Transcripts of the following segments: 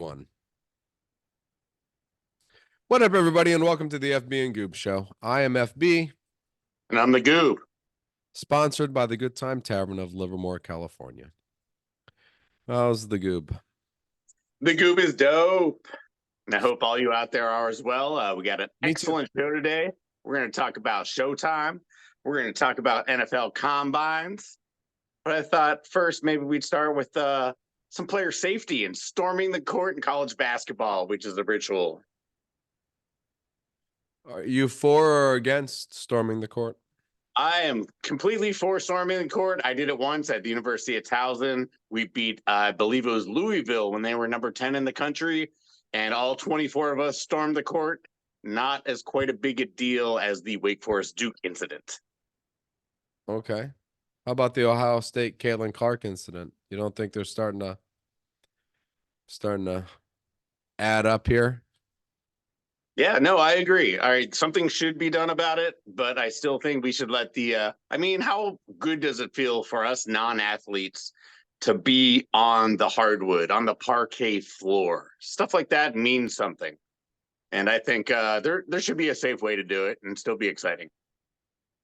One. What up, everybody, and welcome to the Fb and Goob Show. I am FB. And I'm the Goob. Sponsored by the Good Time Tavern of Livermore, California. How's the Goob? The Goob is dope. And I hope all you out there are as well. We got an excellent show today. We're going to talk about Showtime. We're going to talk about NFL Combines. But I thought first maybe we'd start with some player safety and storming the court in college basketball, which is a ritual. Are you for or against storming the court? I am completely for storming the court. I did it once at the University of Towson. We beat, I believe it was Louisville when they were number 10 in the country, and all 24 of us stormed the court. Not as quite a big a deal as the Wake Forest Duke incident. Okay. How about the Ohio State Caitlin Clark incident? You don't think they're starting to add up here? Yeah, no, I agree. All right, something should be done about it, but I still think we should let the how good does it feel for us non-athletes to be on the hardwood, on the parquet floor? Stuff like that means something. And I think there should be a safe way to do it and still be exciting.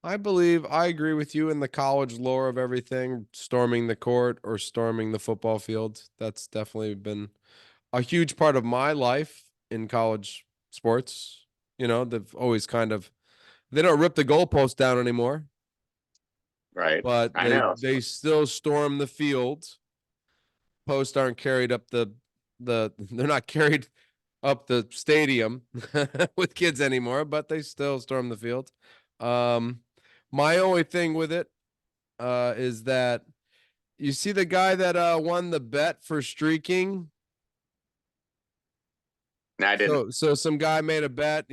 I agree with you in the college lore of everything, storming the court or storming the football field. That's definitely been a huge part of my life in college sports. You know, they've always they don't rip the goalpost down anymore. Right. But they still storm the field. Posts aren't carried up they're not carried up the stadium with kids anymore, but they still storm the field. My only thing with it is that you see the guy that won the bet for streaking. No, I didn't. So some guy made a bet.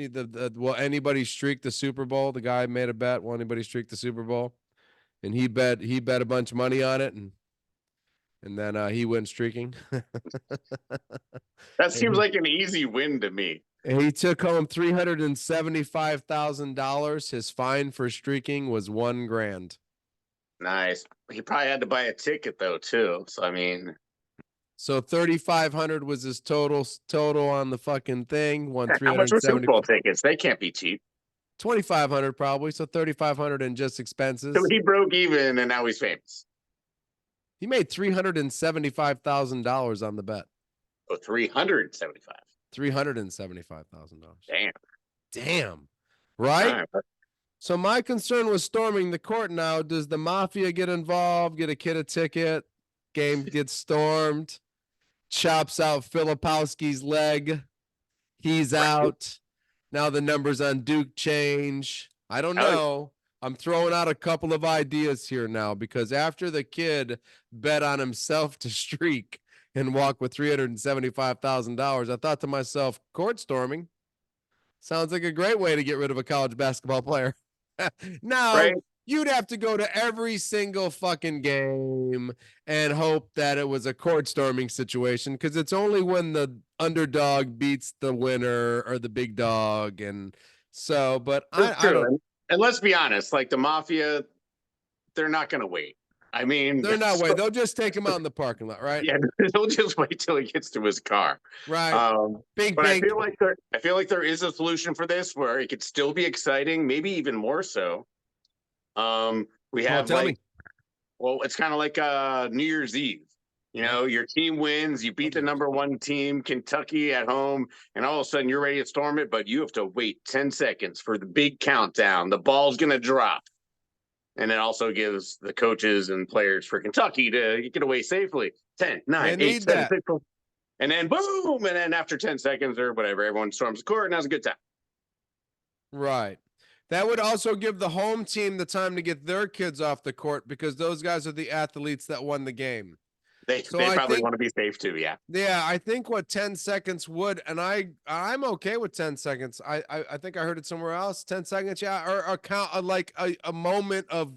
Will anybody streak the Super Bowl? The guy made a bet. Will anybody streak the Super Bowl? And he bet a bunch of money on it, and then he went streaking. That seems like an easy win to me. And he took home $375,000. His fine for streaking was $1,000. Nice. He probably had to buy a ticket though too. So I mean, so $3,500 was his total on the fucking thing. How much were Super Bowl tickets? They can't be cheap. $2,500 probably. So $3,500 in just expenses. So he broke even, and now he's famous. He made $375,000 on the bet. Oh, $375,000. $375,000. Damn. Right? So my concern was storming the court now. Does the mafia get involved? Get a kid a ticket? Game gets stormed. Chops out Filipowski's leg. He's out. Now the numbers on Duke change. I don't know. I'm throwing out a couple of ideas here now, because after the kid bet on himself to streak and walk with $375,000, I thought to myself, court storming sounds like a great way to get rid of a college basketball player. Now, you'd have to go to every single fucking game and hope that it was a court storming situation, because it's only when the underdog beats the winner or the big dog. And so, but I don't. And let's be honest, like the mafia, they're not going to wait. I mean, they're not waiting. They'll just take him out in the parking lot, right? Yeah, they'll just wait till he gets to his car. Right. But I feel like there is a solution for this where it could still be exciting, maybe even more so. We have it's kind of like New Year's Eve. You know, your team wins, you beat the number 1 team, Kentucky at home, and all of a sudden you're ready to storm it, but you have to wait 10 seconds for the big countdown. The ball's going to drop. And it also gives the coaches and players for Kentucky to get away safely. 10, 9, 8, 7, 6, 4. And then boom, and then after 10 seconds or whatever, everyone storms the court and has a good time. Right. That would also give the home team the time to get their kids off the court, because those guys are the athletes that won the game. They probably want to be safe too, yeah. Yeah, I think 10 seconds would, and I'm okay with 10 seconds. I think I heard it somewhere else. 10 seconds, yeah, or a count, like a moment of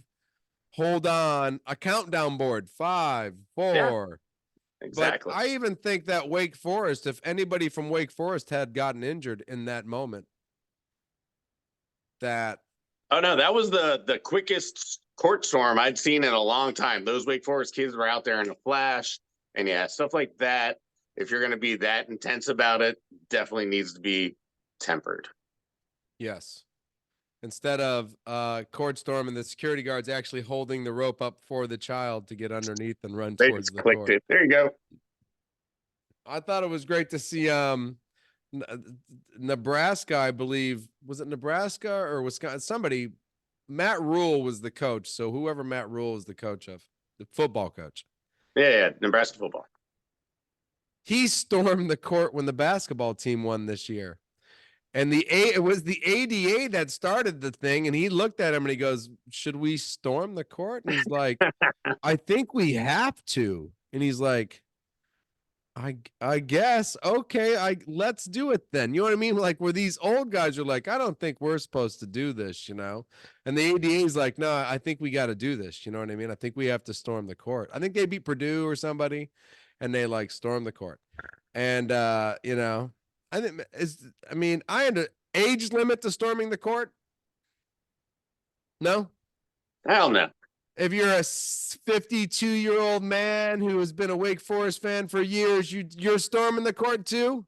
hold on, a countdown board. 5, 4. Yeah, exactly. But I even think that Wake Forest, if anybody from Wake Forest had gotten injured in that moment, that. Oh no, that was the quickest court storm I'd seen in a long time. Those Wake Forest kids were out there in a flash, and yeah, stuff like that. if you're going to be that intense about it, definitely needs to be tempered. Yes. Instead of court storm and the security guards actually holding the rope up for the child to get underneath and run They towards just the clicked court. it. There you go. I thought it was great to see Nebraska, I believe. Was it Nebraska or Wisconsin? Somebody, Matt Rule was the coach. So whoever Matt Rule is the coach of, the football coach. Yeah, Nebraska football. He stormed the court when the basketball team won this year. And it was the ADA that started the thing. And he looked at him and he goes, should we storm the court? And he's like, I think we have to. And he's like, I guess, okay, let's do it then. You know what I mean? Like where these old guys are like, I don't think we're supposed to do this, you know? And the ADA is like, no, I think we got to do this. You know what I mean? I think we have to storm the court. I think they beat Purdue or somebody and they like storm the court. And you know, I think I under age limit to storming the court. No, hell no. If you're a 52-year-old man who has been a Wake Forest fan for years, you're storming the court too?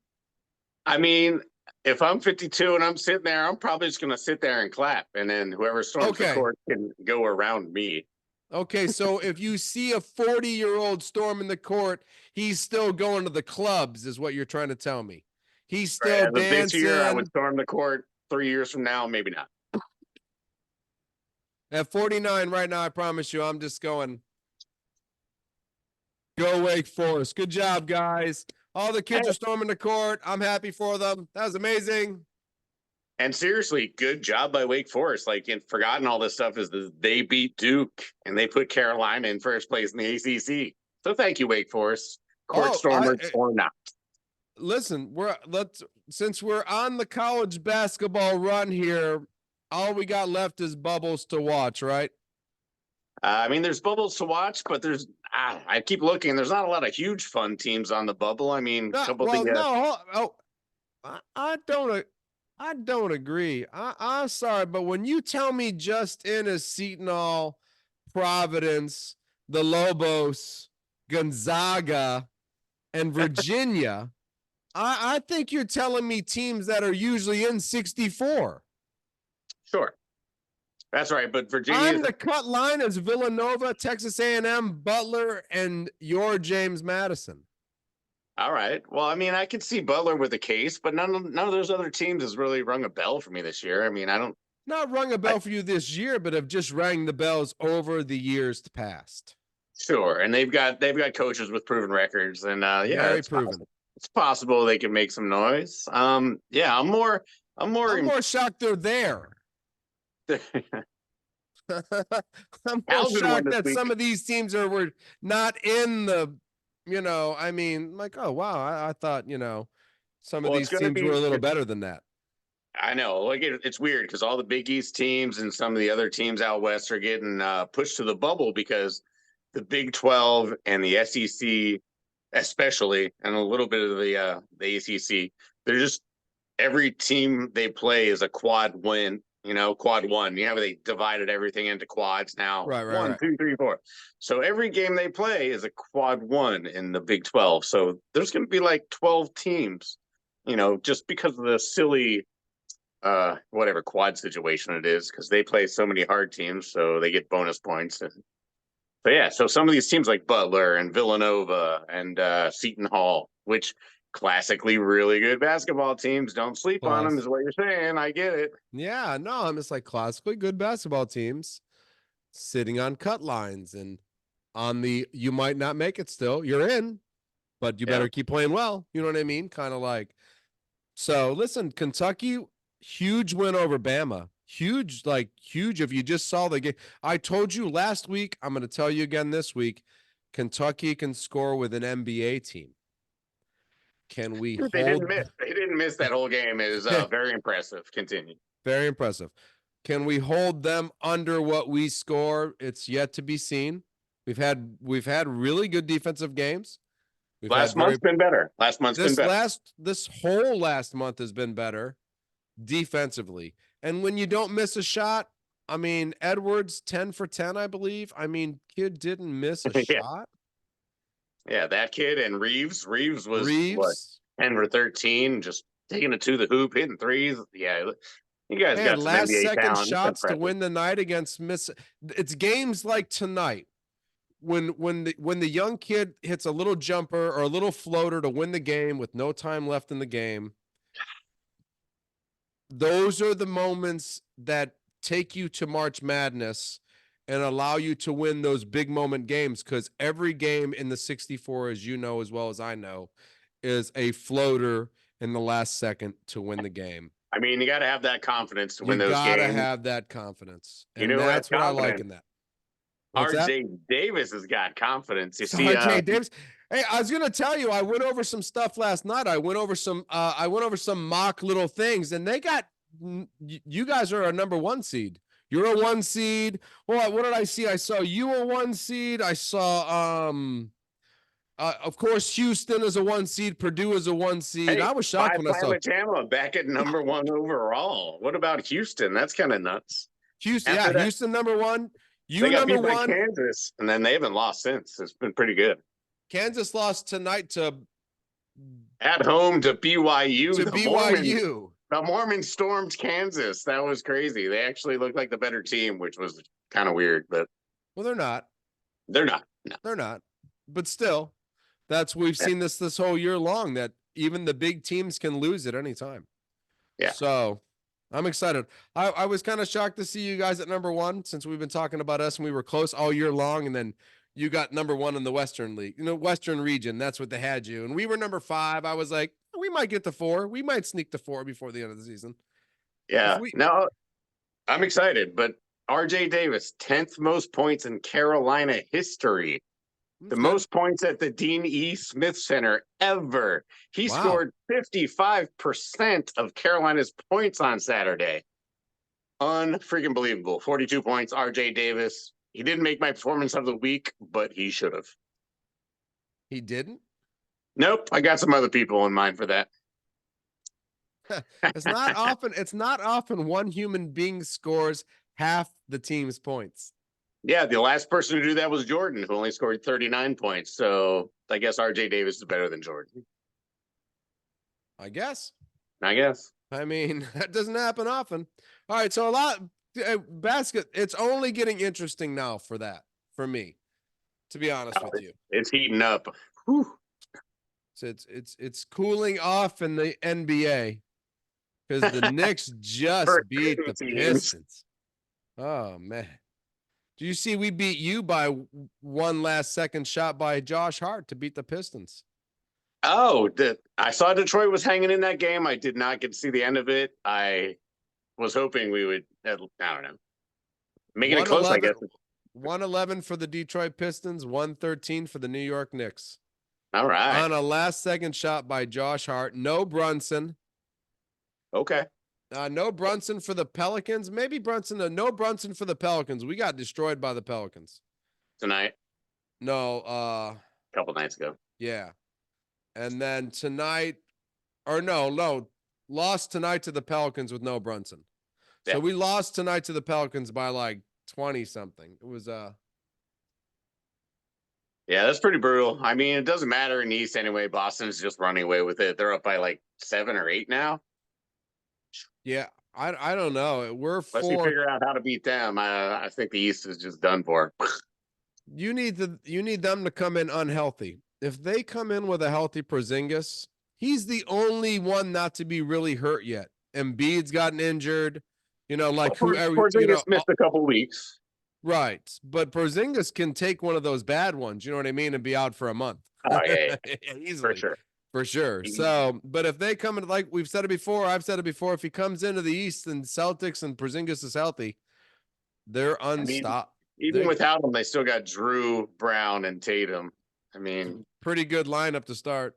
I mean, if I'm 52 and I'm sitting there, I'm probably just going to sit there and clap. And then whoever storms the court can go around me. Okay, so if you see a 40-year-old storming the court, he's still going to the clubs, is what you're trying to tell me. He's still dancing. This year, I would storm the court. 3 years from now, maybe not. At 49 right now, I promise you, I'm just going, go Wake Forest. Good job, guys. All the kids are storming the court. I'm happy for them. That was amazing. And seriously, good job by Wake Forest. Like, forgotten all this stuff is they beat Duke and they put Carolina in first place in the ACC. So thank you, Wake Forest. Court stormers or not. Listen, since we're on the college basketball run here, all we got left is bubbles to watch, right? I mean, there's bubbles to watch, but I keep looking. There's not a lot of huge fun teams on the bubble. I mean, I don't agree. I'm sorry, but when you tell me just Ennis, Seton, Providence, the Lobos, Gonzaga, and Virginia, I think you're telling me teams that are usually in 64. Sure. That's right, but Virginia. On the cut line is Villanova, Texas A&M, Butler, and your James Madison. All right. Well, I mean, I could see Butler with a case, but none of those other teams has really rung a bell for me this year. I mean, not rung a bell for you this year, but have just rang the bells over the years past. Sure, and they've got coaches with proven records, and very proven. It's possible they can make some noise. Yeah, I'm more shocked they're there. I'm more shocked that some of these teams were not in the, I mean, like, oh, wow. I thought, some of these teams were a little better than that. I know. Like, it's weird because all the Big East teams and some of the other teams out west are getting pushed to the bubble because the Big 12 and the SEC, especially, and a little bit of the ACC, they're just, every team they play is a quad win. Quad one. They divided everything into quads now. Right. 1, 2, 3, 4. So every game they play is a quad one in the Big 12. So there's going to be like 12 teams, just because of the silly, whatever quad situation it is, because they play so many hard teams, so they get bonus points. But yeah, so some of these teams like Butler and Villanova and Seton Hall, which classically really good basketball teams, don't sleep on them, is what you're saying. I get it. Yeah, no, I'm just like classically good basketball teams sitting on cut lines and on the, you might not make it still, you're in, but you better keep playing well. You know what I mean? Kind of like, so listen, Kentucky, huge win over Bama. Huge. If you just saw the game. I told you last week, I'm going to tell you again this week, Kentucky can score with an NBA team. Can we hold? They didn't miss that whole game. It was very impressive. Continue. Very impressive. Can we hold them under what we score? It's yet to be seen. We've had really good defensive games. Last month's been better. This whole last month has been better defensively. And when you don't miss a shot, I mean, Edwards 10 for 10, I believe. I mean, kid didn't miss a shot. Yeah, that kid and Reeves. Reeves was what, 10 for 13, just taking it to the hoop, hitting threes. Yeah, you guys Man, got some last NBA second talent. It's shots to impressive. win the night against Miss. It's games like tonight when the young kid hits a little jumper or a little floater to win the game with no time left in the game. Those are the moments that take you to March Madness and allow you to win those big moment games, because every game in the 64, as you know as well as I know, is a floater in the last second to win the game. I mean, you got to have that confidence to win those You gotta games. have that confidence, You and know, that's what I like in that. What's that? RJ Davis has got confidence. You see, RJ Davis. Hey, I was gonna tell you, I went over some stuff last night. I went over some mock little things, and they got you guys are a number 1 seed. You're a 1 seed. Well, what did I see? I saw you a 1 seed. I saw of course Houston is a 1 seed, Purdue is a 1 seed. hey, I was shocked when I saw Pajama back at number 1 overall. What about Houston? That's kind of nuts. Houston. After that, Houston number 1. They got beat by Kansas, and then they haven't lost since. It's been pretty good. Kansas lost tonight at home to BYU. To BYU. The Mormons stormed Kansas. That was crazy. They actually looked like the better team, which was kind of weird. But well, they're not. They're not. No. They're not. But still, we've seen this whole year long, that even the big teams can lose at any time. Yeah. So I'm excited. I was kind of shocked to see you guys at number 1, since we've been talking about us and we were close all year long, and then you got number 1 in the Western League, Western region. That's what they had you. And we were number 5. I was like, we might get to 4. We might sneak to 4 before the end of the season. Yeah. No, I'm excited, but RJ Davis, 10th most points in Carolina history. The most points at the Dean E. Smith Center ever. He scored 55% of Carolina's points on Saturday. Unfreaking believable. 42 points, RJ Davis. He didn't make my performance of the week, but he should have. He didn't? Nope. I got some other people in mind for that. It's not often one human being scores half the team's points. Yeah, the last person to do that was Jordan, who only scored 39 points. So I guess RJ Davis is better than Jordan. I guess. I mean, that doesn't happen often. All right, so basket, it's only getting interesting now for me, to be honest with you. It's heating up. Whew. So it's cooling off in the NBA because the Knicks just beat the Pistons. Oh, man. Do you see we beat you by one last second shot by Josh Hart to beat the Pistons? Oh, I saw Detroit was hanging in that game. I did not get to see the end of it. I was hoping we would, I don't know, making it close, I guess. 111 for the Detroit Pistons, 113 for the New York Knicks. All right. On a last second shot by Josh Hart. No Brunson. Okay. No Brunson for the Pelicans. Maybe Brunson. No Brunson for the Pelicans. We got destroyed by the Pelicans. Tonight? No. A couple nights ago. Yeah. And then tonight, or no, lost tonight to the Pelicans with no Brunson. Yeah. So we lost tonight to the Pelicans by like 20 something. It was yeah, that's pretty brutal. I mean, it doesn't matter in the East anyway. Boston's just running away with it. They're up by like 7 or 8 now. Yeah, I don't know. We're 4. Unless you figure out how to beat them, I think the East is just done for. You need them to come in unhealthy. If they come in with a healthy Porzingis, he's the only one not to be really hurt yet. Embiid's gotten injured. Porzingis missed a couple weeks. Right. But Porzingis can take one of those bad ones, you know what I mean, and be out for a month. Oh, yeah. Easily. For sure. So, but if they come in, like we've said it before, I've said it before, if he comes into the East and Celtics and Porzingis is healthy, they're unstoppable. Even without them, they still got Drew, Brown, and Tatum. I mean, pretty good lineup to start.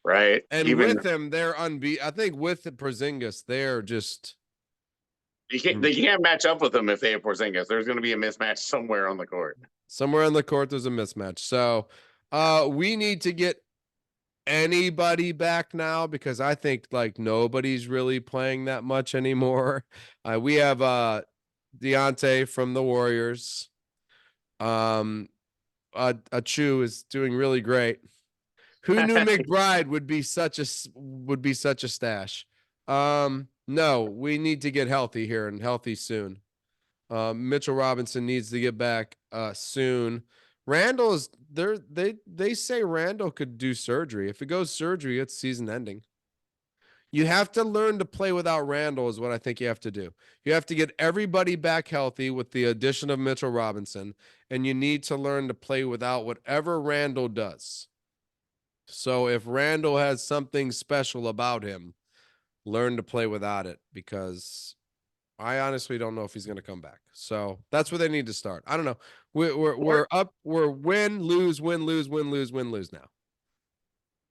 Right. And with them, they're unbeat. I think with the Porzingis, they're just. They can't match up with them if they have Porzingis. There's going to be a mismatch somewhere on the court. Somewhere on the court, there's a mismatch. So we need to get anybody back now, because I think like nobody's really playing that much anymore. We have Deontay from the Warriors. Achu is doing really great. Who knew McBride would be such a stash? No, we need to get healthy here and healthy soon. Mitchell Robinson needs to get back soon. Randall is there. They say Randall could do surgery. If it goes surgery, it's season ending. You have to learn to play without Randall is what I think you have to do. You have to get everybody back healthy with the addition of Mitchell Robinson, and you need to learn to play without whatever Randall does. So if Randall has something special about him, learn to play without it, because I honestly don't know if he's going to come back. So that's where they need to start. I don't know. We're up. We're win, lose, win, lose, win, lose, win, lose now.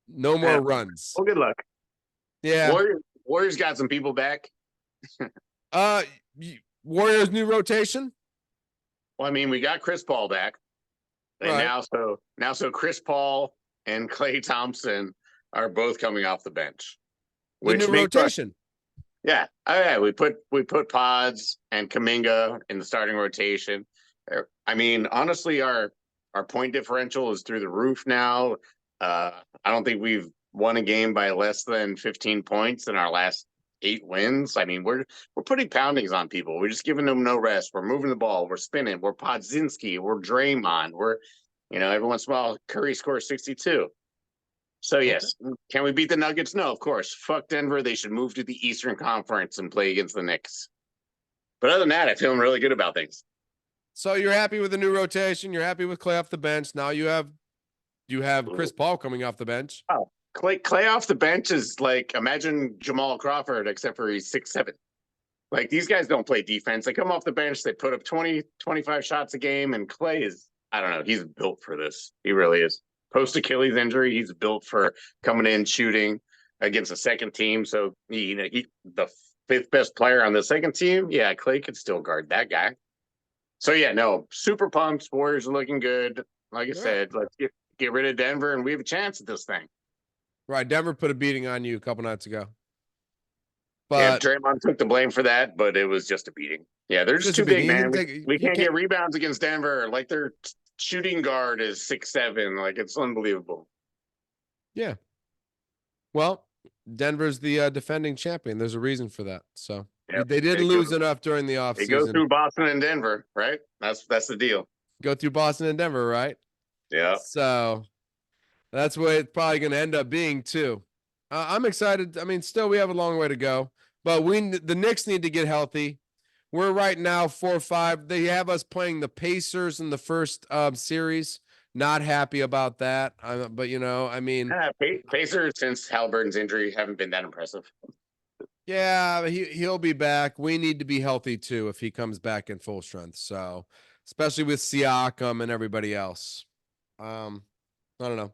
No more runs. Well, good luck. Yeah. Warriors got some people back. Warriors new rotation. Well, I mean, we got Chris Paul back, and now Chris Paul and Klay Thompson are both coming off the bench. The new rotation. Yeah. Oh, yeah. We put Pods and Kuminga in the starting rotation. I mean, honestly, our point differential is through the roof now. I don't think we've won a game by less than 15 points in our last 8 wins. I mean, we're putting poundings on people. We're just giving them no rest. We're moving the ball. We're spinning. We're Podzinski. We're Draymond. We're, every once in a while, Curry scores 62. So, yes. Okay. Can we beat the Nuggets? No, of course. Fuck Denver. They should move to the Eastern Conference and play against the Knicks. But other than that, I'm feeling really good about things. So you're happy with the new rotation. You're happy with Klay off the bench. Now you have Chris Paul coming off the bench. Oh, Klay off the bench is like, imagine Jamal Crawford, except for he's 6'7". Like, these guys don't play defense. They come off the bench. They put up 20, 25 shots a game. And Klay is, I don't know, he's built for this. He really is. Post Achilles injury, he's built for coming in, shooting against a second team. So, the 5th best player on the second team. Yeah, Klay could still guard that guy. So, yeah, no, super pumped. Warriors are looking good. Like I said, let's get rid of Denver, and we have a chance at this thing. Right. Denver put a beating on you a couple nights ago. But yeah, Draymond took the blame for that, but it was just a beating. Yeah, they're just too big, man. We can't get rebounds against Denver. Like, their shooting guard is 6'7". Like, it's unbelievable. Yeah. Well, Denver's the defending champion. There's a reason for that. So they didn't lose enough during the offseason. They go through Boston and Denver, right? That's the deal. Go through Boston and Denver, right? Yeah. So that's what it's probably going to end up being too. I'm excited. I mean, still we have a long way to go, but the Knicks need to get healthy. We're right now 4-5. They have us playing the Pacers in the first series. Not happy about that. But I mean, Pacers since Halliburton's injury haven't been that impressive. Yeah, he'll be back. We need to be healthy too if he comes back in full strength. So, especially with Siakam and everybody else. I don't know.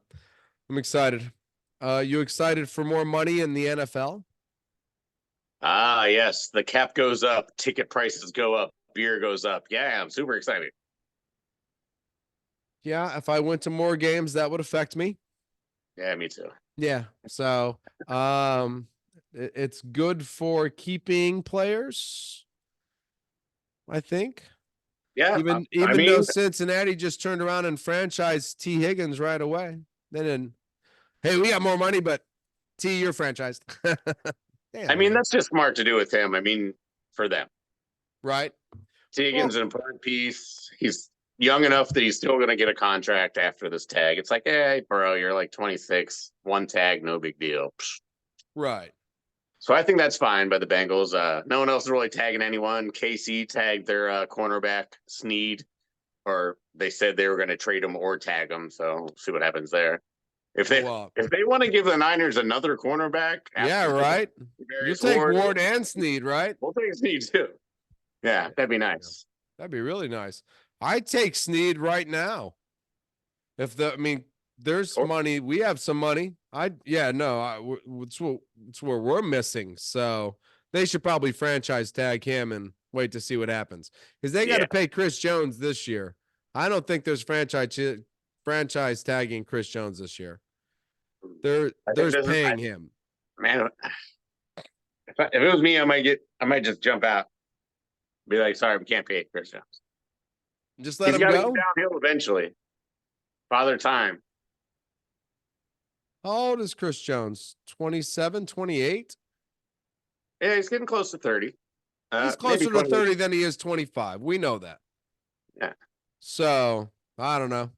I'm excited. You excited for more money in the NFL? Ah, yes. The cap goes up, ticket prices go up, beer goes up. Yeah, I'm super excited. Yeah, if I went to more games, that would affect me. Yeah, me too. Yeah. So, it's good for keeping players, I think. Yeah. Even though Cincinnati just turned around and franchised T. Higgins right away. Then, hey, we got more money, but T, you're franchised. Damn, I mean, that's just smart to do with him. I mean, for them. Right. T. Higgins is an important piece. He's young enough that he's still going to get a contract after this tag. It's like, hey, bro, you're like 26. One tag, no big deal. Right. So I think that's fine by the Bengals. No one else is really tagging anyone. KC tagged their cornerback, Snead, or they said they were going to trade him or tag him. So we'll see what happens there. If they want to give the Niners another cornerback. Yeah, right. You take Ward and Snead, right? We'll take Snead too. Yeah, that'd be nice. That'd be really nice. I'd take Snead right now. There's money. We have some money. It's where we're missing. So they should probably franchise tag him and wait to see what happens. Because they got to pay Chris Jones this year. I don't think there's franchise tagging Chris Jones this year. There's paying him. Man, if it was me, I might just jump out. Be like, sorry, we can't pay Chris Jones. Just let him go. Downhill eventually. Father Time. How old is Chris Jones? 27, 28? Yeah, he's getting close to 30. He's closer to 30 than he is 25. We know that. Yeah. So, I don't know.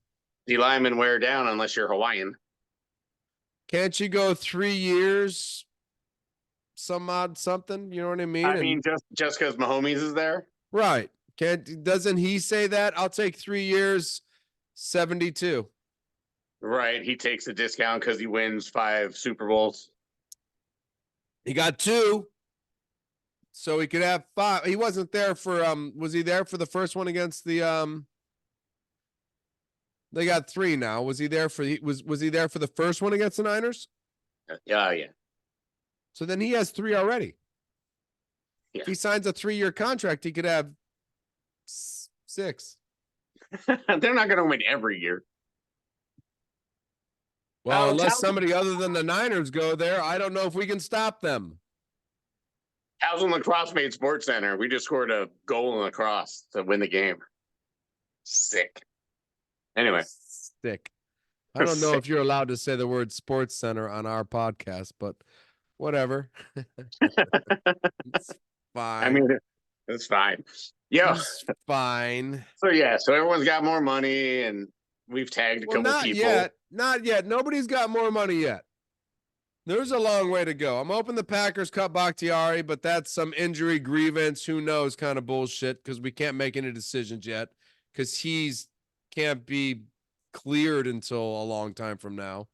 The linemen wear down unless you're Hawaiian. Can't you go 3 years, some odd something? You know what I mean? I mean, just because Mahomes is there? Right. Doesn't he say that? I'll take 3 years, 72. Right. He takes a discount because he wins 5 Super Bowls. He got 2. So he could have 5. He wasn't there for was he there for the first one against the they got 3 now. Was he there for was he there for the first one against the Niners? Yeah. So then he has 3 already. Yeah. If he signs a 3-year contract, he could have 6. They're not going to win every year. Well, unless somebody other than the Niners go there, I don't know if we can stop them. How's Lacrosse made Sports Center? We just scored a goal in lacrosse to win the game. Sick. Anyway. Sick. I don't know if you're allowed to say the word Sports Center on our podcast, but whatever. It's fine. I mean, it's fine. Yeah. Fine. So everyone's got more money, and we've tagged a couple people. Not yet. Nobody's got more money yet. There's a long way to go. I'm hoping the Packers cut Bakhtiari, but that's some injury grievance, who knows, kind of bullshit, because we can't make any decisions yet, because can't be cleared until a long time from now.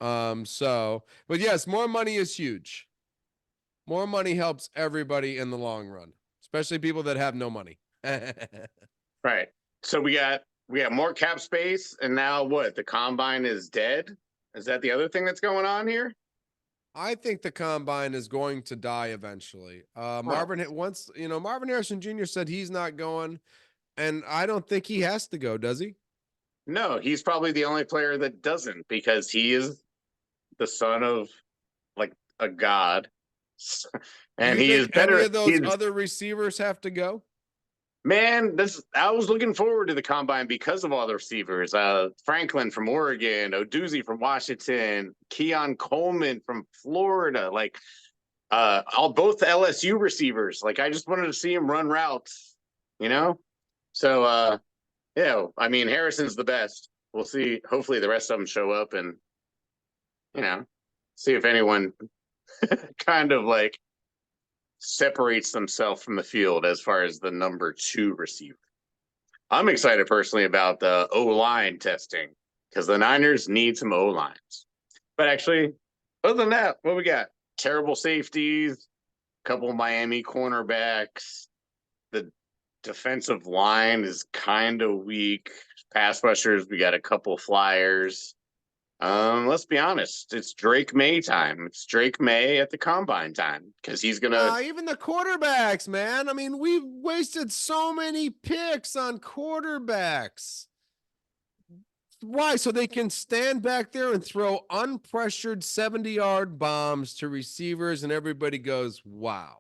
But yes, more money is huge. More money helps everybody in the long run, especially people that have no money. Right. So we got more cap space, and now what? The combine is dead? Is that the other thing that's going on here? I think the combine is going to die eventually. Marvin Harrison Jr. said he's not going, and I don't think he has to go, does he? No, he's probably the only player that doesn't, because he is the son of like a god. And he is better. Any of those other receivers have to go? Man, I was looking forward to the combine because of all the receivers. Franklin from Oregon, Oduzzi from Washington, Keon Coleman from Florida, both LSU receivers. Like, I just wanted to see him run routes, So I mean, Harrison's the best. We'll see. Hopefully the rest of them show up and see if anyone kind of separates themselves from the field as far as the number 2 receiver. I'm excited personally about the O-line testing, because the Niners need some O-lines. But actually, other than that, what we got? Terrible safeties, a couple of Miami cornerbacks. The defensive line is kind of weak. Pass rushers, we got a couple flyers. Let's be honest. It's Drake May time. It's Drake May at the combine time, because he's gonna. Even the quarterbacks, man. I mean, we've wasted so many picks on quarterbacks. Why? So they can stand back there and throw unpressured 70-yard bombs to receivers, and everybody goes, "Wow."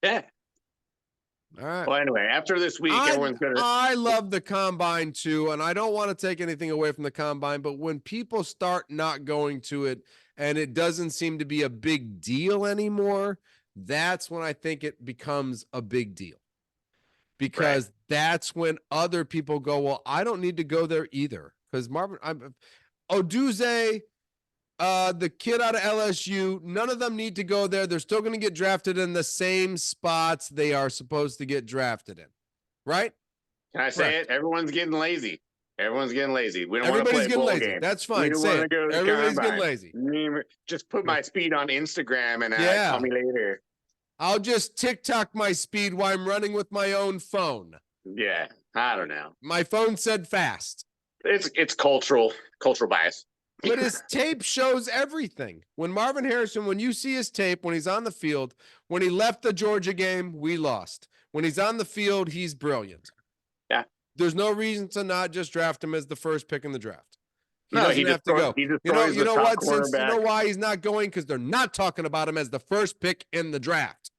Yeah. All right. Well, anyway, after this week, everyone's gonna. I love the combine too, and I don't want to take anything away from the combine, but when people start not going to it and it doesn't seem to be a big deal anymore, that's when I think it becomes a big deal. Because that's when other people go, well, I don't need to go there either. Because Oduzzi, the kid out of LSU, none of them need to go there. They're still going to get drafted in the same spots they are supposed to get drafted in. Right? Can I say it? Everyone's getting lazy. Everyone's getting lazy. We don't want to play a bowl game. That's fine. Say it. Everybody's getting lazy. Just put my speed on Instagram and call me later. I'll just TikTok my speed while I'm running with my own phone. Yeah, I don't know. My phone said fast. It's cultural bias. But his tape shows everything. When you see his tape, when he's on the field, when he left the Georgia game, we lost. When he's on the field, he's brilliant. Yeah. There's no reason to not just draft him as the first pick in the draft. He doesn't have to go. You know what? Since you know why he's not going, because they're not talking about him as the first pick in the draft.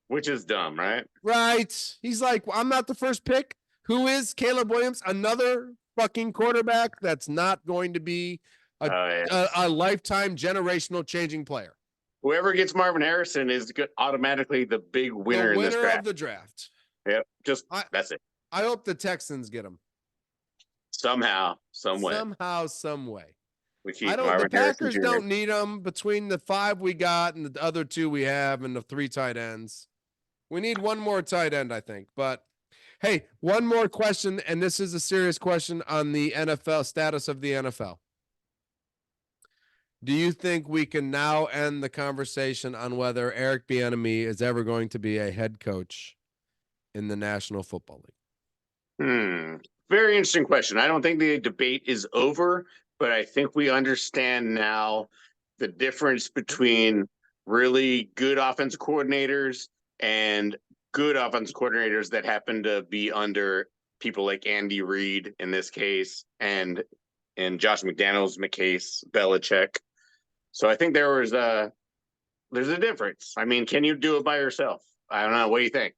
Which is dumb, right? Right. He's like, I'm not the first pick. Who is Caleb Williams? Another fucking quarterback, that's not going to be a lifetime generational changing player. Whoever gets Marvin Harrison is automatically the big winner in this draft. Of the draft. Yep, that's it. I hope the Texans get him. Somehow, some way. The Packers don't need them between the 5 we got and the other 2 we have and the 3 tight ends. We need one more tight end, I think. But hey, one more question, and this is a serious question on the NFL status of the NFL. Do you think we can now end the conversation on whether Eric Bieniemy is ever going to be a head coach in the National Football League? Very interesting question. I don't think the debate is over, but I think we understand now the difference between really good offensive coordinators and good offensive coordinators that happen to be under people like Andy Reid in this case, and Josh McDaniels, McCase, Belichick. So I think there's a difference. I mean, can you do it by yourself? I don't know. What do you think?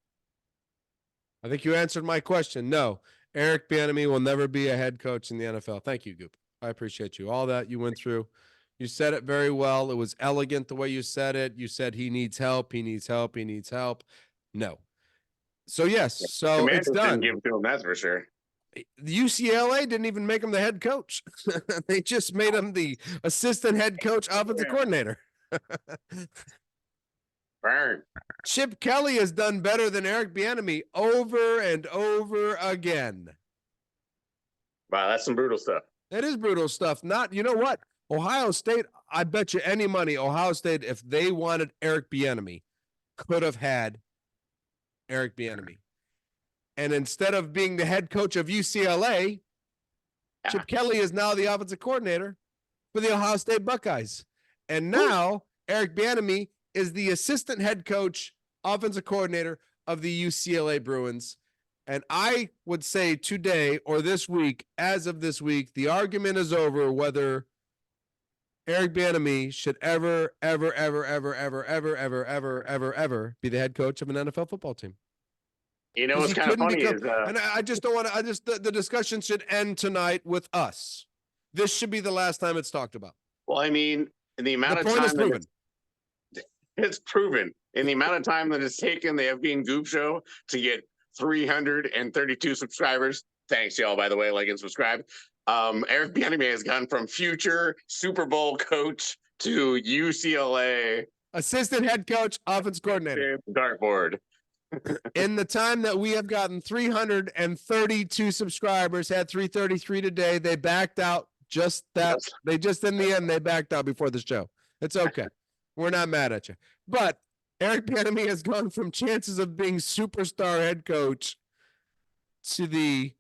I think you answered my question. No, Eric Bieniemy will never be a head coach in the NFL. Thank you, Goop. I appreciate you. All that you went through. You said it very well. It was elegant the way you said it. You said he needs help. He needs help. He needs help. No. So yes. So it's done. Didn't give it to him, that's for sure. The UCLA didn't even make him the head coach. They just made him the assistant head coach, offensive coordinator. Burn. Chip Kelly has done better than Eric Bieniemy over and over again. Wow, that's some brutal stuff. That is brutal stuff. You know what? Ohio State, I bet you any money, Ohio State, if they wanted Eric Bieniemy, could have had Eric Bieniemy. And instead of being the head coach of UCLA, Chip Kelly is now the offensive coordinator for the Ohio State Buckeyes. And now Eric Bieniemy is the assistant head coach, offensive coordinator of the UCLA Bruins. And I would say today or this week, as of this week, the argument is over whether Eric Bieniemy should ever be the head coach of an NFL football team. You know what's kind of funny is, and I just don't want to. The discussion should end tonight with us. This should be the last time it's talked about. Well, I mean, in the amount of time it's proven in the amount of time that it's taken the Fb and Goob Show to get 332 subscribers. Thanks, y'all, by the way, like and subscribe. Eric Bieniemy has gone from future Super Bowl coach to UCLA assistant head coach, offense coordinator. Dartboard. In the time that we have gotten 332 subscribers, had 333 today, they backed out just that. Yes. They just, in the end, they backed out before the show. It's okay. We're not mad at you. But Eric Bieniemy has gone from chances of being superstar head coach to the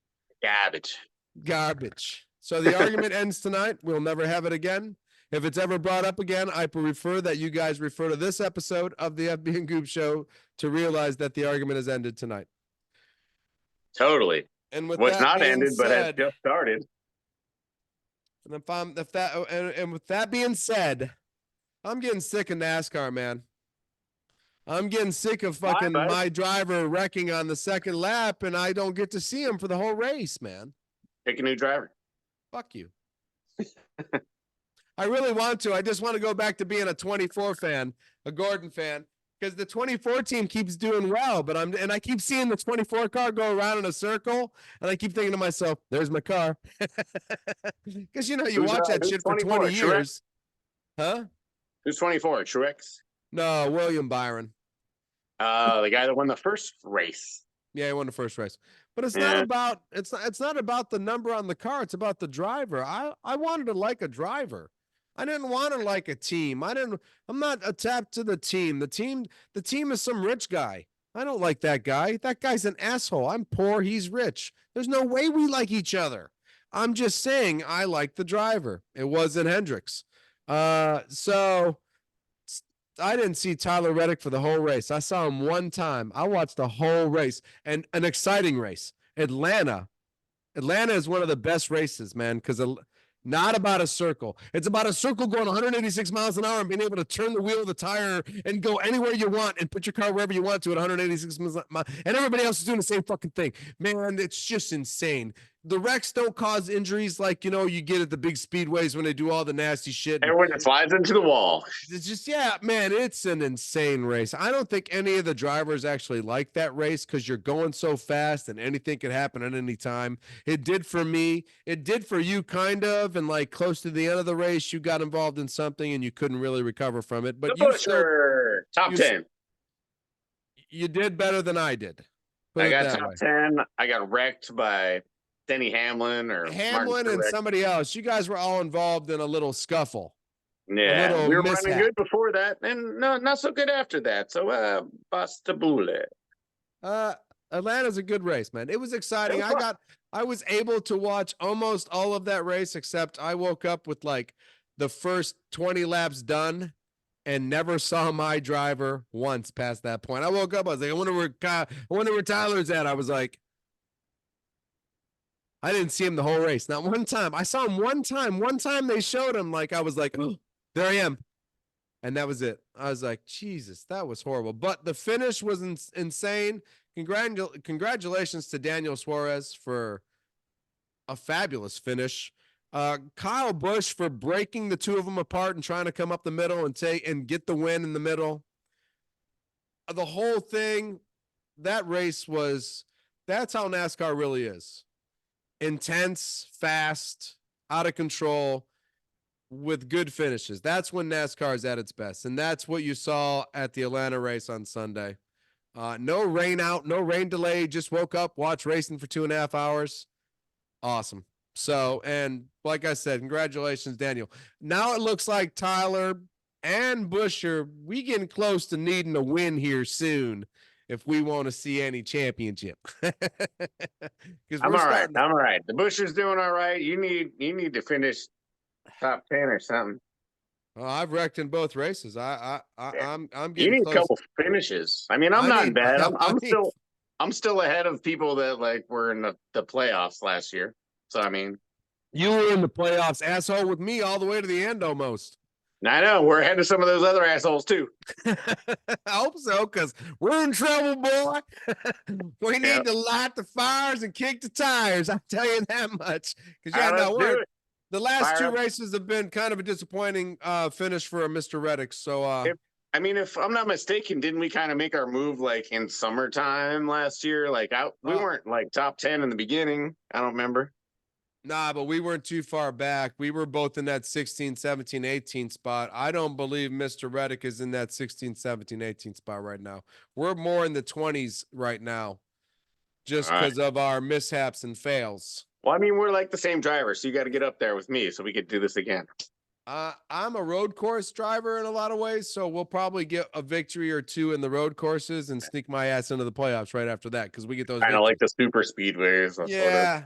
garbage. So the argument ends tonight. We'll never have it again. If it's ever brought up again, I prefer that you guys refer to this episode of the Fb and Goob Show to realize that the argument has ended tonight. Totally. And with what's not ended, but has just started. And with that being said, I'm getting sick of NASCAR, man. I'm getting sick of fucking my driver wrecking on the second lap, and I don't get to see him for the whole race, man. Pick a new driver. Fuck you. I really want to. I just want to go back to being a 24 fan, a Gordon fan, because the 24 team keeps doing well, but I keep seeing the 24 car go around in a circle, and I keep thinking to myself, "There's my car," because you watch that shit for 20 years, huh? Who's 24? Truex? No, William Byron. The guy that won the first race. Yeah, he won the first race. But it's not about it's not about the number on the car. It's about the driver. I wanted to like a driver. I didn't want to like a team. I'm not attached to the team. The team is some rich guy. I don't like that guy. That guy's an asshole. I'm poor. He's rich. There's no way we like each other. I'm just saying I like the driver. It wasn't Hendricks. So I didn't see Tyler Reddick for the whole race. I saw him one time. I watched the whole race, and an exciting race. Atlanta is one of the best races, man, because not about a circle. It's about a circle going 186 miles an hour and being able to turn the wheel of the tire and go anywhere you want and put your car wherever you want to at 186 miles. And everybody else is doing the same fucking thing. Man, it's just insane. the wrecks don't cause injuries like, you know, you get at the big speedways when they do all the nasty shit. And when it slides into the wall. It's just, yeah, man, it's an insane race. I don't think any of the drivers actually like that race because you're going so fast and anything could happen at any time. It did for me. It did for you, kind of. And like close to the end of the race, you got involved in something and you couldn't really recover from it. But the Butcher, top 10. You did better than I did. I got top 10. I got wrecked by Denny Hamlin and somebody else. You guys were all involved in a little scuffle. Yeah, we were running good before that, and not so good after that. So, Bastabule. Atlanta's a good race, man. It was exciting. I was able to watch almost all of that race, except I woke up with like the first 20 laps done and never saw my driver once past that point. I woke up, I was like, I wonder where Tyler's at. I was like, I didn't see him the whole race. Not one time. I saw him one time. One time they showed him, like, I was like, oh, there I am. And that was it. I was like, Jesus, that was horrible. But the finish was insane. Congratulations to Daniel Suarez for a fabulous finish. Kyle Busch for breaking the two of them apart and trying to come up the middle and get the win in the middle. The whole thing, that race that's how NASCAR really is. Intense, fast, out of control, with good finishes. That's when NASCAR is at its best. And that's what you saw at the Atlanta race on Sunday. No rain out, no rain delay. Just woke up, watched racing for 2.5 hours. Awesome. So, and like I said, congratulations, Daniel. Now it looks like Tyler and Busch we getting close to needing a win here soon if we want to see any championship. I'm all right. I'm all right. The Buscher's doing all right. You need to finish top 10 or something. Well, I've wrecked in both races. I'm getting you need close. A couple finishes. I mean, I'm not bad. I'm still ahead of people that like were in the playoffs last year. So I mean, you were in the playoffs, asshole, with me all the way to the end almost. I know we're ahead of some of those other assholes too. I hope so, because we're in trouble, boy. We need to light the fires and kick the tires. I'll tell you that much. Because the last two races have been kind of a disappointing finish for Mr. Reddick. So, if I'm not mistaken, didn't we kind of make our move like in summertime last year? Like we weren't like top 10 in the beginning. I don't remember. Nah, but we weren't too far back. We were both in that 16, 17, 18 spot. I don't believe Mr. Reddick is in that 16, 17, 18 spot right now. We're more in the 20s right now, just because of our mishaps and fails. Well, I mean, we're like the same driver, so you got to get up there with me so we could do this again. I'm a road course driver in a lot of ways, so we'll probably get a victory or two in the road courses and sneak my ass into the playoffs right after that because we get those. I don't like the super speedways. Yeah,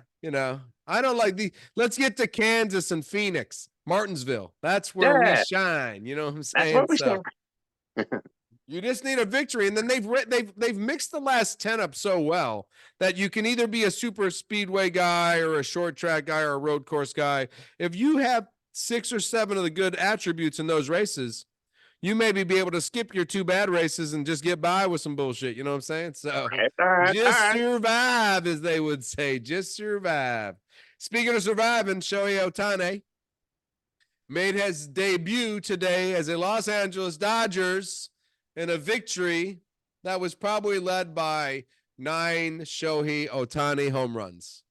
I don't like let's get to Kansas and Phoenix, Martinsville. That's where we shine. You know what I'm saying? That's what we shine. You just need a victory, and then they've mixed the last 10 up so well that you can either be a super speedway guy or a short track guy or a road course guy. If you have 6 or 7 of the good attributes in those races, you maybe be able to skip your 2 bad races and just get by with some bullshit. You know what I'm saying? So just survive, as they would say. Just survive. Speaking of surviving, Shohei Ohtani made his debut today as a Los Angeles Dodgers in a victory that was probably led by 9 Shohei Ohtani home runs.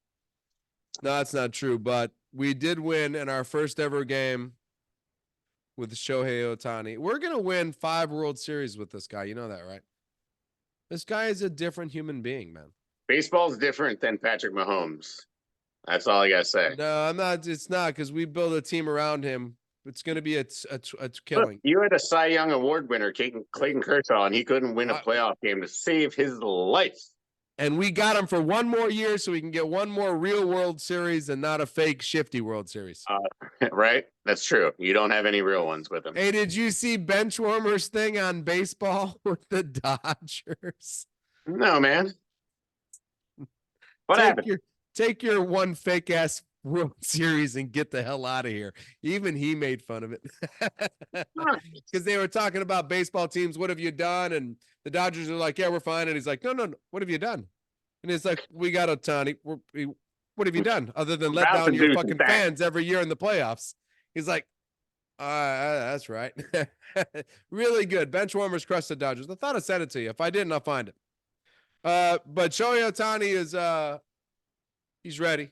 No, that's not true, but we did win in our first ever game with Shohei Ohtani. We're going to win 5 World Series with this guy. You know that, right? This guy is a different human being, man. Baseball's different than Patrick Mahomes. That's all I got to say. No, I'm not. It's not, because we build a team around him. It's going to be a killing. Look, you had a Cy Young Award winner, Clayton Kershaw, and he couldn't win a playoff game to save his life. And we got him for 1 more year so we can get 1 more real World Series and not a fake shifty World Series. Right? That's true. You don't have any real ones with him. Hey, did you see Benchwarmer's thing on baseball with the Dodgers? No, man. What happened? Take your 1 fake ass World Series and get the hell out of here. Even he made fun of it because they were talking about baseball teams. What have you done? And the Dodgers are like, yeah, we're fine. And he's like, no. What have you done? And it's like, we got Ohtani. What what have you done other than let down your fucking fans every year in the playoffs? He's like, that's right. Really good. Benchwarmers crushed the Dodgers. I thought I sent it to you. If I didn't, I'll find it. But Shohei Ohtani is he's ready.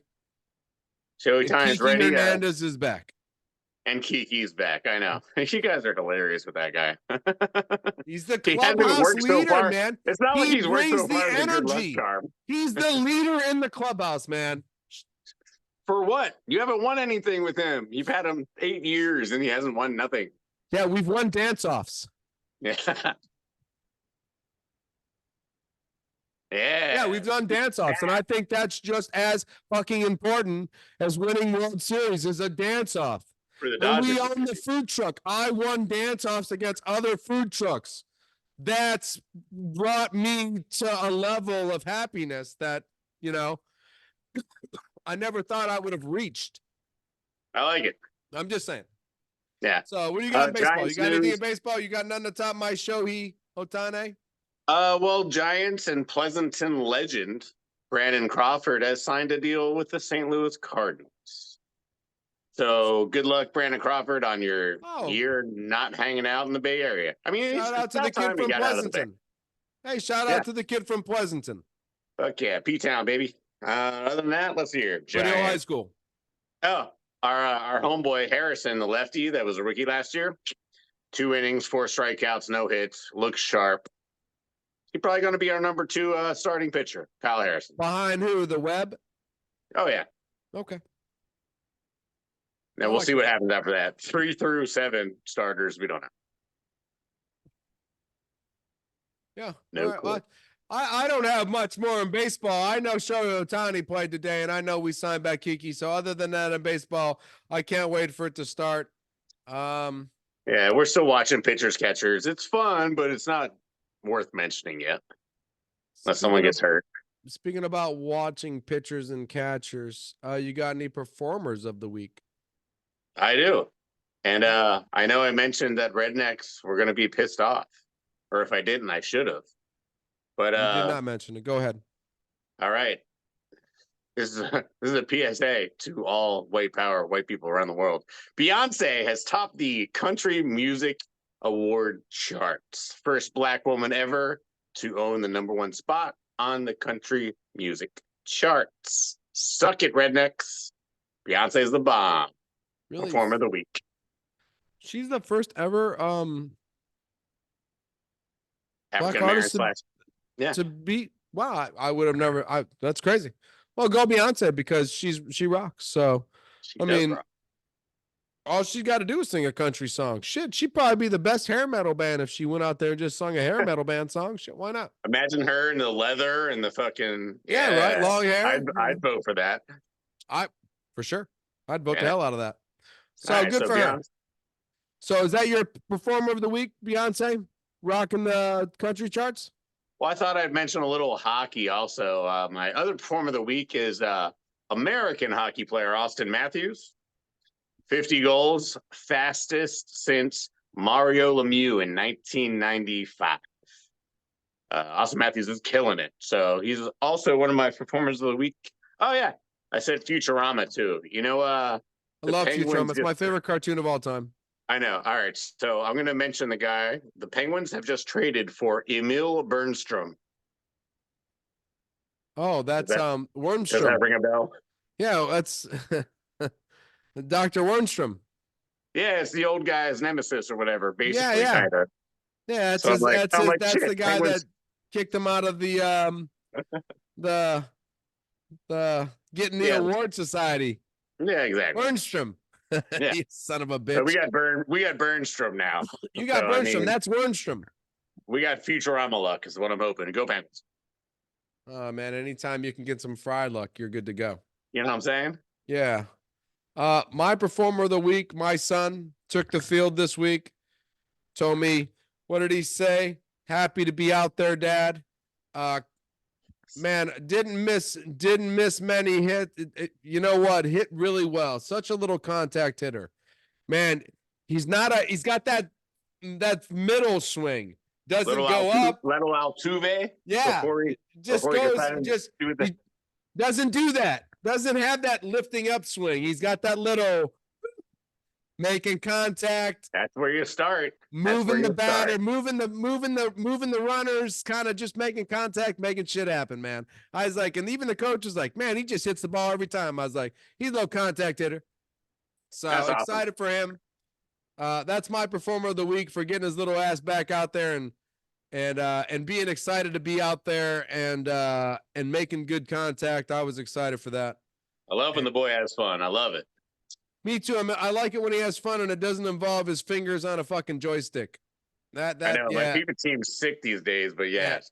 Shohei Ohtani is ready. Hernandez is back. And Kiki's back. I know. You guys are hilarious with that guy. He's the clubhouse leader, man. It's not like he's worked so far. Energy. He's the leader in the clubhouse, man. For what? You haven't won anything with him. You've had him 8 years and he hasn't won nothing. Yeah, we've won dance-offs. Yeah. Yeah, we've done dance-offs, and I think that's just as fucking important as winning World Series is a dance-off. And we own the food truck. I won dance-offs against other food trucks. That's brought me to a level of happiness that, you know, I never thought I would have reached. I like it. I'm just saying. Yeah. So what do you got in baseball? You got anything in baseball? You got nothing to top my Shohei Ohtani? Well, Giants and Pleasanton legend Brandon Crawford has signed a deal with the St. Louis Cardinals. So good luck, Brandon Crawford, on your year not hanging out in the Bay Area. I mean, shout out to the kid from Pleasanton. Hey, shout out to the kid from Pleasanton. Fuck yeah, P-Town, baby. Other than that, let's see here. Video High School. Oh, our homeboy Harrison, the lefty that was a rookie last year. 2 innings, 4 strikeouts, no hits. Looks sharp. He's probably going to be our number 2 starting pitcher, Kyle Harrison. Behind who? The Webb? Oh, yeah. Okay. Now we'll see what happens after that. 3 through 7 starters, we don't know. Yeah. No clue. Well, I don't have much more in baseball. I know Shohei Ohtani played today, and I know we signed back Kiki. So other than that in baseball, I can't wait for it to start. Yeah, we're still watching pitchers, catchers. It's fun, but it's not worth mentioning yet. Unless someone gets hurt. Speaking about watching pitchers and catchers, you got any performers of the week? I do. And I know I mentioned that rednecks were going to be pissed off. Or if I didn't, I should have. But you did not mention it. Go ahead. All right. This is a PSA to all white people around the world. Beyonce has topped the country music award charts. First Black woman ever to own the #1 spot on the country music charts. Suck it, rednecks. Beyonce's the bomb. Really? Performer of the week. She's the first ever Black artist to beat. Wow, I would have never. That's crazy. Well, go Beyonce because she rocks. So I mean, all she's got to do is sing a country song. Shit, she'd probably be the best hair metal band if she went out there and just sung a hair metal band song. Shit, why not? Imagine her in the leather and the fucking right, long hair. I'd vote for that. For sure, I'd vote the hell out of that. So good for her. So is that your performer of the week, Beyonce, rocking the country charts? Well, I thought I'd mention a little hockey also. My other performer of the week is American hockey player Austin Matthews. 50 goals, fastest since Mario Lemieux in 1995. Austin Matthews is killing it. So he's also one of my performers of the week. Oh, yeah. I said Futurama, too. You know, I love Futurama. It's my favorite cartoon of all time. I know. All right. So I'm going to mention the guy. The Penguins have just traded for Emil Bernstrom. Oh, that's Wernstrom. Does that ring a bell? Yeah, that's Dr. Wernstrom. Yeah, it's the old guy's nemesis or whatever, basically. Yeah. Yeah, that's the guy that kicked him out of the Getting the Award Society. Yeah, exactly. Wernstrom. Yeah. You son of a bitch. So we got Bernstrom now. You got Bernstrom. I mean, that's Wernstrom. We got Futurama luck is what I'm hoping. Go Penguins. Oh man, anytime you can get some fried luck, you're good to go. You know what I'm saying? Yeah. My performer of the week, my son, took the field this week. Told me, what did he say? Happy to be out there, Dad. Man, didn't miss many hits. You know what? Hit really well. Such a little contact hitter. Man, he's got that middle swing. Doesn't go up. Little Altuve. Yeah. He doesn't do that. doesn't have that lifting up swing. He's got that little making contact. That's where you start. Moving the batter, moving the runners, kind of just making contact, making shit happen, man. I was like, and even the coach was like, man, he just hits the ball every time. I was like, he's a low contact hitter. So that's excited for him. That's my performer of the week for getting his little ass back out there and being excited to be out there and making good contact. I was excited for that. I love when the boy has fun. I love it. Me too. I like it when he has fun and it doesn't involve his fingers on a fucking joystick. I know, my favorite team's sick these days, but get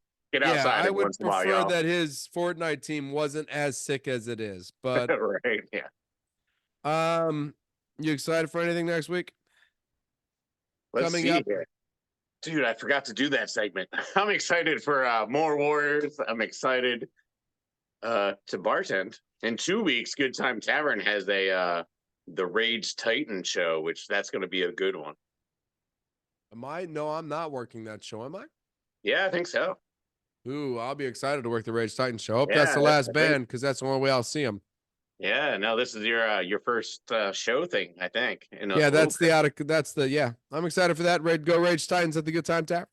outside. I would prefer that his Fortnite team wasn't as sick as it is, but right, yeah. You excited for anything next week? Let's see here. Dude, I forgot to do that segment. I'm excited for more Warriors. I'm excited to bartend. In 2 weeks, Good Time Tavern has the Rage Titan show, which that's going to be a good one. Am I? No, I'm not working that show, am I? Yeah, I think so. Ooh, I'll be excited to work the Rage Titan show. Hope that's the last band, because that's the only way I'll see them. Yeah, no, this is your first show thing, I think. Yeah, that's I'm excited for that. Go Rage Titans at the Good Time Tavern.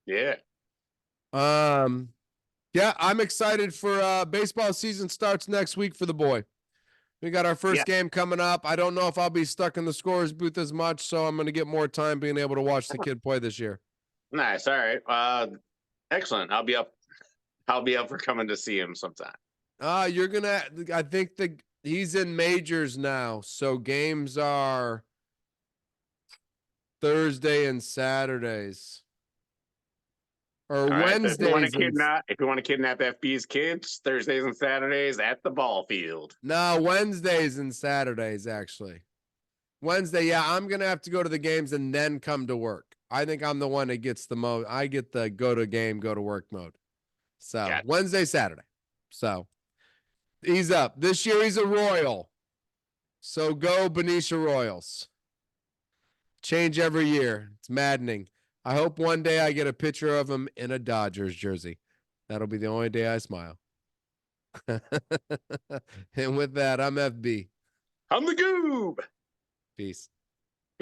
Yeah. Yeah, I'm excited for baseball season starts next week for the boy. We got our first game coming up. I don't know if I'll be stuck in the scorer's booth as much, so I'm going to get more time being able to watch the kid play this year. Nice. All right. Excellent. I'll be up for coming to see him sometime. I think he's in majors now, so games are Thursday and Saturdays. Or Wednesdays. If you want to kidnap FB's kids, Thursdays and Saturdays at the ball field. No, Wednesdays and Saturdays, actually. Wednesday, I'm going to have to go to the games and then come to work. I think I'm the one that gets the mode. I get the go to game, go to work mode. So Wednesday, Saturday. So he's up. This year he's a Royal. So go Benicia Royals. Change every year. It's maddening. I hope one day I get a picture of him in a Dodgers jersey. That'll be the only day I smile. And with that, I'm FB. I'm the Goob. Peace.